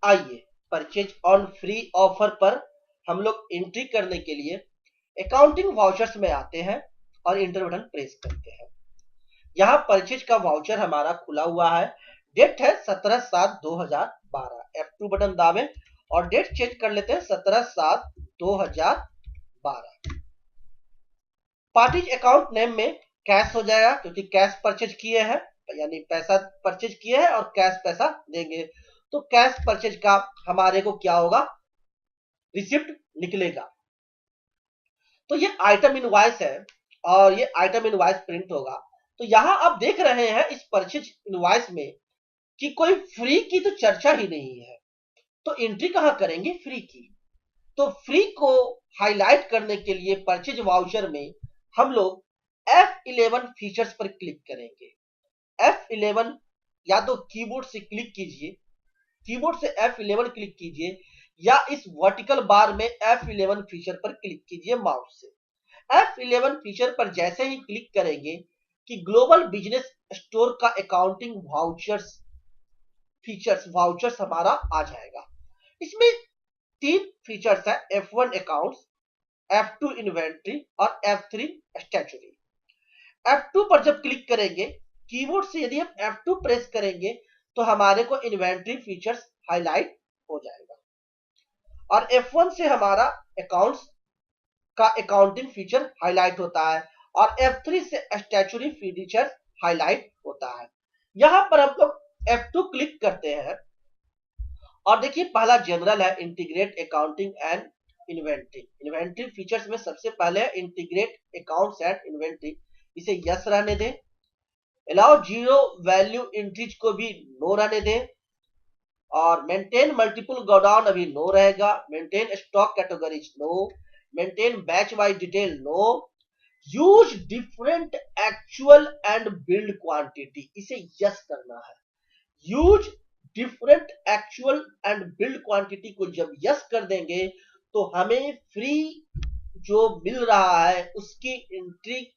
आइए purchase on free offer पर हम लोग एंट्री करने के लिए अकाउंटिंग वाउचर्स में आते हैं और इंटर बटन प्रेस करते हैं। यहाँ परचेज का वाउचर हमारा खुला हुआ है, डेट है 17/7/2012। F2 बटन दाबें और डेट चेंज कर लेते हैं 17/7/2012। पार्टीज अकाउंट नेम में कैश हो जाएगा क्योंकि कैश परचेज किए हैं, यानी पैसा परचेज किए हैं और कैश पैसा देंगे, तो कैश परचेज का हमारे को क्या होगा, रिसिप्ट निकलेगा। तो ये आइटम इनवॉइस है और ये आइटम इनवॉइस प्रिंट होगा। तो यहां आप देख रहे हैं इस परचेज इनवॉइस में कि कोई फ्री की तो चर्चा ही नहीं है, तो एंट्री कहां करेंगे, फ्री की। तो फ्री को हाईलाइट करने के लिए परचेज वाउचर में हम लोग F11 फीचर्स पर क्लिक करेंगे। F11 या तो कीबोर्ड से क्लिक कीजिए, कीबोर्ड से F11 क्लिक कीजिए, या इस वर्टिकल बार में F11 फीचर पर क्लिक कीजिए माउस से। F11 फीचर पर जैसे ही क्लिक करेंगे कि ग्लोबल बिजनेस स्टोर का अकाउंटिंग वाउचर्स हमारा आ जाएगा। इसमें 3 फीचर्स है, F1 अकाउंट्स, F2 इन्वेंट्री और F3 स्टैट्यूटरी। F2 पर जब क्लिक करेंगे, कीबोर्ड से यदि हम F2 प्रेस करेंगे तो हमारे को इन्वेंट्री फीचर्स हाईलाइट हो जाएगा, और F1 से हमारा अकाउंट्स का अकाउंटिंग फीचर हाईलाइट होता है, और F3 से स्टैट्यूटरी फीचर हाईलाइट होता है। यहां पर हम लोग F2 क्लिक करते हैं और देखिए पहला जनरल है, integrate accounting and inventory. Inventory features में सबसे पहले है इंटीग्रेट अकाउंट्स एंड इन्वेंट्री, इसे यस रहने दें। अलाउ जीरो वैल्यू एंट्रीज को भी नो रहने दें, और मेंटेन मल्टीपल गोडाउन अभी नो रहेगा। Maintain stock categories no, maintain batch wise detail no, use different actual and build quantity, इसे यस करना है। Use different actual and build quantity को जब यस कर देंगे तो हमें फ्री जो मिल रहा है उसकी एंट्री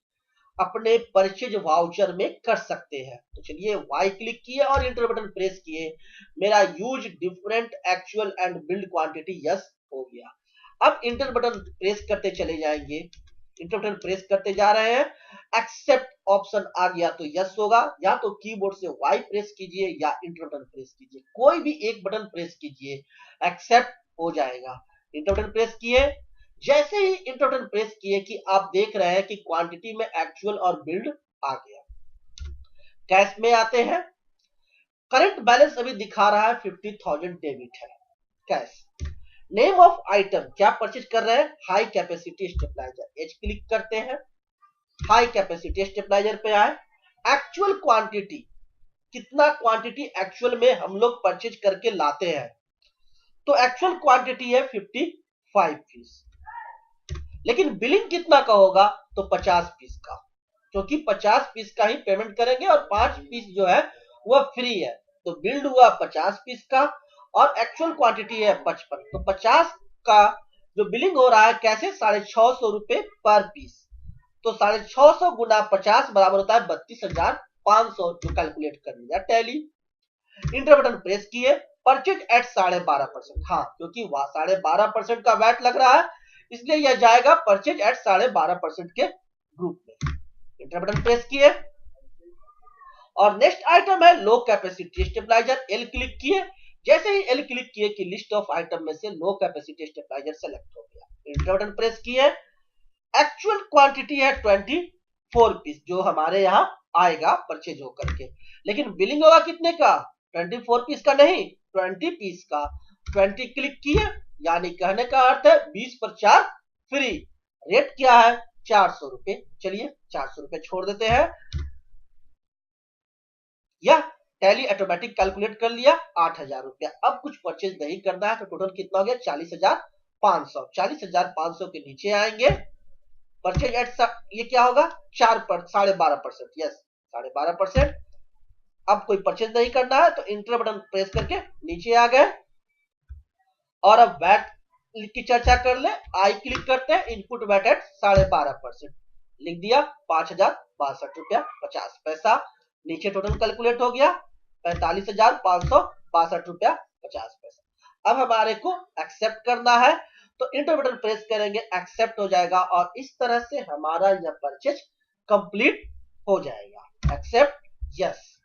अपने परचेज वाउचर में कर सकते हैं। तो चलिए वाई क्लिक किए और इंटर बटन प्रेस किए, मेरा use different actual and build quantity yes हो गया। अब इंटर बटन प्रेस करते चले जाएंगे, इंटर बटन प्रेस करते जा रहे हैं, एक्सेप्ट ऑप्शन आ गया तो यस होगा, या तो कीबोर्ड से वाई प्रेस कीजिए या इंटर बटन प्रेस कीजिए, कोई भी एक बटन प्रेस कीजिए, एक्सेप्ट हो जाएगा। इंटर बटन प्रेस किए, जैसे ही इंटर बटन प्रेस किए कि आप देख रहे हैं कि क्वांटिटी में एक्चुअल और बिल्ड आ गया। कैश में आते हैं, करंट बैलेंस अभी दिखा रहा है 50,000 डेबिट है कैश। नेम ऑफ आइटम क्या परचेज कर रहे हैं, high capacity stabiliser, as click करते हैं, हाई कैपेसिटी स्टेबलाइजर पे आए। एक्चुअल क्वांटिटी, कितना क्वांटिटी एक्चुअल में हम लोग परचेज करके लाते हैं, तो एक्चुअल क्वांटिटी है 55 पीस, लेकिन बिलिंग कितना का होगा, तो 50 पीस का, क्योंकि 50 पीस का ही पेमेंट करेंगे और 5 पीस जो है वह फ्री है, तो बिल्ड हुआ 50 पीस का और एक्चुअल क्वांटिटी है 55, तो 50 का जो बिलिंग हो रहा है कैसे, 650 रुपए पर पीस, तो 650 गुना 50 बराबर होता है 32,500, जो कैलकुलेट कर लिया टैली। इंटर बटन प्रेस किए, परचेज एट 12.5%, हाँ क्योंकि 12.5% का वैट लग रहा है, इसलिए यह जाएगा परचेज एट 12.5% के ग्रुप में। इंटर बटन प्रेस किए, और नेक्स्ट आइटम है लो कैपेसिटी स्टेबलाइजर, एल क्लिक किए, जैसे ही एल क्लिक किए कि लिस्ट ऑफ आइटम में से लो कैपेसिटी स्टेबलाइजर सेलेक्ट हो गया। इंटर बटन प्रेस किए, एक्चुअल क्वांटिटी है 24 पीस जो हमारे यहाँ आएगा परचेज होकर के, लेकिन बिलिंग होगा कितने का, 24 पीस का नहीं, 20 पीस का। 20 क्लिक किए, यानी कहने का अर्थ है 20 पर 4 फ्री। रेट क्या है, 400 रुपए, चलिए 400 रुपए छोड़ देते हैं। यह टैली ऑटोमेटिक कैलकुलेट कर लिया 8,000 रुपया। अब कुछ परचेज नहीं करना है, तो टोटल कितना हो गया, 40,500। 40,500 के नीचे आएंगे, परचेज एट ये क्या होगा, 12.5%, यस 12.5%। अब कोई परचेज नहीं करना है तो इंटर बटन प्रेस करके नीचे आ गए, और अब वैट की चर्चा कर ले, आई क्लिक करते हैं, इनपुट वैट एट 12.5%, लिख दिया 5,062 रुपया 50 पैसा। नीचे टोटल कैलकुलेट हो गया 45,562 रुपया 50 पैसा। अब हमारे को एक्सेप्ट करना है, तो इंटर बटन प्रेस करेंगे, एक्सेप्ट हो जाएगा और इस तरह से हमारा यह परचेज कंप्लीट हो जाएगा। Accept, yes.